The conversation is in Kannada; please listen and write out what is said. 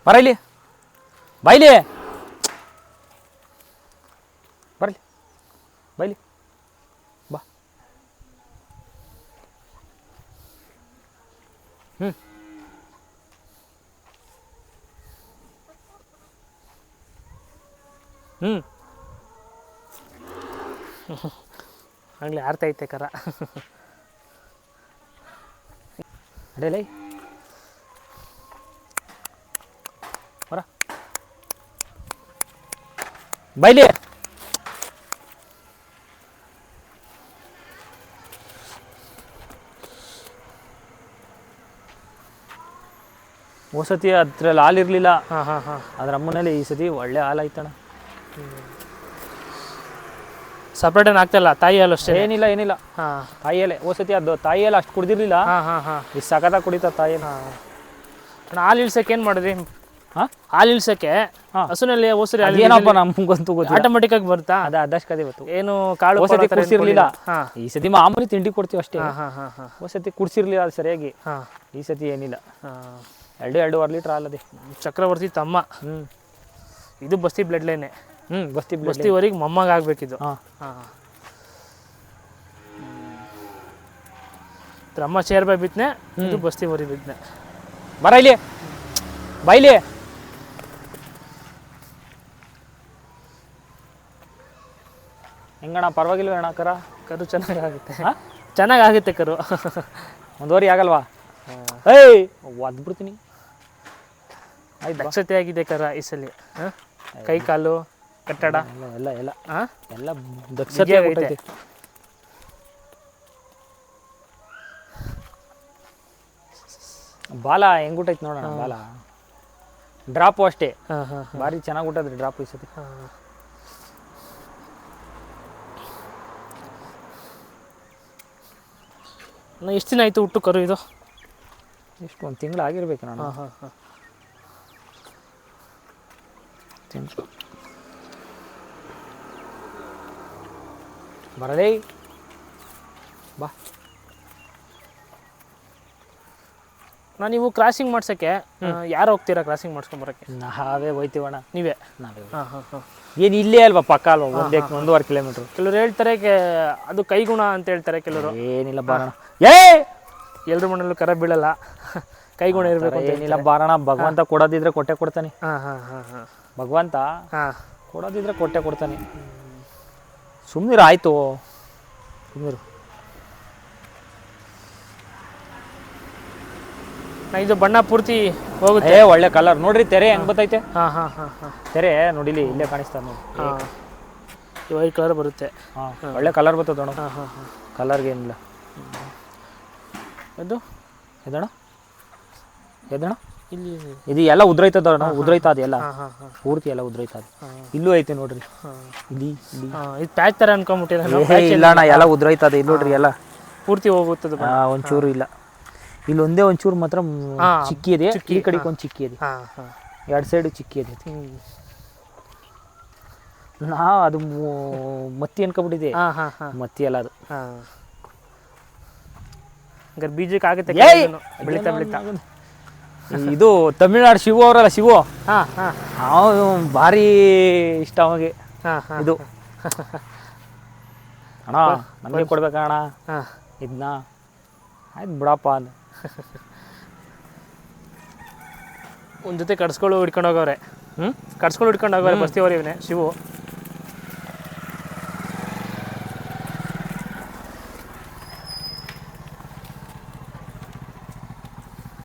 ಬರ ಇಲ್ಲಿ ಬಾಯ್ಲಿ ಬರಲಿ ಬಾಯ್ಲಿ ಬಾ ಆಗ್ಲೇ ಆರ್ತೈತೆ ಕರ ಅಡೇಲೈ ಬರ ಬಾಯ್ಲಿ ಸತಿ ಅದ್ರಲ್ಲಿ ಹಾಲಿರ್ಲಿಲ್ಲ. ಅದ್ರ ಅಮ್ಮನಲ್ಲಿ ಈ ಸತಿ ಒಳ್ಳೆ ಹಾಲಾಯ್ತಣ. ಸಪ್ರೇಟ್ ಏನು ಆಗ್ತಾಯಿಲ್ಲ, ತಾಯಿ ಹಾಲು ಅಷ್ಟೇ? ಏನಿಲ್ಲ ತಾಯಿಯಲ್ಲೇ ಸತಿ ಅದು ತಾಯಿಯಲ್ಲ ಅಷ್ಟು ಕುಡ್ದಿರ್ಲಿಲ್ಲ. ಈ ಸಖತ್ತಾಗಿ ಕುಡಿತ ತಾಯಿನ. ಹಾಲು ಇಳ್ಸಕ್ಕೆ ಏನು ಮಾಡಿದ್ರಿ? ಹಾಲು ಇಳ್ಸಕ್ಕೆ ಹಸುನಲ್ಲಿ ಓಸರಿ ಏನಪ್ಪ ನಮ್ಗಂತೂ ಗೊತ್ತಿಲ್ಲ. ಆಟೋಮೆಟಿಕ್ ಆಗಿ ಬರುತ್ತಾ? ಅದಷ್ಟೇ ಇವತ್ತು ಏನು ಕಾಳು ಸತಿ ಕುಡಿಸಿರ್ಲಿಲ್ಲ. ಈ ಸತಿ ಮಾಮೂಲಿ ತಿಂಡಿ ಕೊಡ್ತೀವಿ ಅಷ್ಟೇ. ಸತಿ ಕುಡಿಸಿರ್ಲಿಲ್ಲ ಅದು ಸರಿಯಾಗಿ. ಈ ಸತಿ ಏನಿಲ್ಲ. 2.5 ಲೀಟ್ರ್ ಹಾಲದೆ. ಚಕ್ರವರ್ತಿ ತಮ್ಮ. ಇದು ಬಸ್ತಿ ಬ್ಲಡ್ ಲೈನೆ. ಬಸ್ತಿವರೆಗೆ ಮೊಮ್ಮಗ ಆಗ್ಬೇಕಿದು. ಅಮ್ಮ ಚೇರ್ ಬೈ ಬಿತ್ನೆ, ಇದು ಬಸ್ತಿವರಿ ಬಿತ್ನೆ. ಬರ ಇಲ್ಲಿ ಬಾಯ್ಲಿ ಹೆಂಗಣ್ಣ? ಪರವಾಗಿಲ್ವ ಅಣ್ಣ? ಕರು ಚೆನ್ನಾಗಾಗುತ್ತೆ ಕರು. ಒಂದುವರೆ ಆಗಲ್ವಾ? ಏಯ್ ಒದ್ಬಿಡ್ತೀನಿ. ದಕ್ಷತೆ ಆಗಿದೆ ಕರ ಈ ಸಲ. ಕೈ ಕಾಲು ಕಟ್ಟಡ ಎಲ್ಲ ದಕ್ಷತೆ ಆಗೈತೆ. ಬಾಲ ಹೆಂಗ್ ಊಟೈತೆ ನೋಡೋಣ. ಬಾಲ ಡ್ರಾಪು ಅಷ್ಟೇ. ಭಾರಿ ಚೆನ್ನಾಗಿ ಊಟದ್ರಿ ಡ್ರಾಪ್ ಈ ಸತಿ. ಎಷ್ಟು ದಿನ ಆಯಿತು ಹುಟ್ಟು ಕರು ಇದು? ಎಷ್ಟು ಒಂದು ತಿಂಗಳು ಆಗಿರ್ಬೇಕು ನಾನು. ಬರಲೇ ಬಾ. ನೀವು ಕ್ರಾಸಿಂಗ್ ಮಾಡ್ಸೋಕ್ಕೆ ಯಾರು ಹೋಗ್ತೀರಾ ಕ್ರಾಸಿಂಗ್ ಮಾಡ್ಸ್ಕೊಂಬರಕ್ಕೆ? ನಾವೇ ಹೋಯ್ತೀವಣ್ಣ. ನಾವೇ ಏನು ಇಲ್ಲೇ ಅಲ್ವಾ, ಪಕ್ಕ ಅಲ್ವಾ, 1.5 ಕಿಲೋಮೀಟ್ರ್. ಕೆಲವ್ರು ಹೇಳ್ತಾರೆ ಅದು ಕೈಗುಣ ಅಂತ ಹೇಳ್ತಾರೆ ಕೆಲವರು. ಏನಿಲ್ಲ ಬಾರಣ. ಎಲ್ರ ಮನೇಲೂ ಕರ ಬೀಳಲ್ಲ, ಕೈಗುಣ ಇರಬೇಕು. ಏನಿಲ್ಲ ಬಾರಣ. ಭಗವಂತ ಕೊಡೋದಿದ್ರೆ ಕೊಟ್ಟೆ ಕೊಡ್ತಾನೆ. ಭಗವಂತ ಕೊಡೋದಿದ್ರೆ ಕೊಟ್ಟೆ ಕೊಡ್ತಾನೆ. ಸುಮ್ಮನಿರು ಆಯ್ತು, ಸುಮ್ಮನಿರು. ಇದು ಬಣ್ಣ ಪೂರ್ತಿ ಹೋಗುತ್ತೆ. ಒಳ್ಳೆ ಕಲರ್ ನೋಡ್ರಿ. ತೆರೆ ಹೆಂಗ್ ಬರ್ತೈತೆ? ತೆರೆ ನೋಡಿಲಿ, ಇಲ್ಲೇ ಕಾಣಿಸ್ತಾ ನೋಡಿ. ವೈಟ್ ಕಲರ್ ಬರುತ್ತೆ. ಒಳ್ಳೆ ಕಲರ್ ಬರ್ತದೆ ನೋಡು. ಕಲರ್ಗೆ ಏನಿಲ್ಲ. ಅದು ಎದಣ ಇಲ್ಲಿ ಇದು ಎಲ್ಲ ಉದ್ರೈತದ. ಉದ್ರೈತ ಅದೆಲ್ಲ ಪೂರ್ತಿ ಎಲ್ಲ ಉದ್ರೈತ. ಇಲ್ಲೂ ಐತೆ ನೋಡ್ರಿ. ಇಲ್ಲಿ ಇದು ಪ್ಯಾಚ್ ಥರ ಅನ್ಕೊಂಬಿಟ್ಟಿಲ್ಲ. ಇಲ್ಲ ಅಣ್ಣ, ಎಲ್ಲ ಉದ್ರೈತದ. ಇಲ್ಲಿ ನೋಡ್ರಿ, ಎಲ್ಲ ಪೂರ್ತಿ ಹೋಗುತ್ತದೆ. ಒಂಚೂರು ಇಲ್ಲ. ಇಲ್ಲಿ ಒಂದೇ ಒಂಚೂರು ಮಾತ್ರ ಚಿಕ್ಕಿ ಇದೆ. ಈ ಕಡೆಗೆ ಒಂದು ಚಿಕ್ಕಿ ಇದೆ. 2 ಸೈಡು ಚಿಕ್ಕಿ ಇದೆ. ಅದು ಮತ್ತಿ ಅನ್ಕೊಬಿಟ್ಟಿದೆ. ಮತ್ತಿ ಅಲ್ಲ ಅದು. ಬೀಜಕ್ಕೆ ಆಗುತ್ತೆ ಬೆಳಿತಾ ಬೆಳಿತಾ. ಇದು ತಮಿಳ್ನಾಡು ಶಿವು ಅವರಲ್ಲ, ಶಿವು. ಅವನು ಭಾರಿ ಇಷ್ಟ ಅವಾಗೆ ಇದು. ಅಣ್ಣ ನಮಗೆ ಕೊಡ್ಬೇಕಣ್ಣ ಇದನ್ನ. ಆಯ್ತು ಬಿಡಪ್ಪ ಅಂದ. ಒಂದು ಜೊತೆ ಕಡ್ಸ್ಕೊಂಡು ಹಿಡ್ಕೊಂಡು ಹೋಗವ್ರೆ. ಕಡ್ಸ್ಕೊಂಡು ಹಿಡ್ಕೊಂಡು ಹೋಗವ್ರೆ ಬಸ್ತಿವರಿವನೇ ಶಿವು.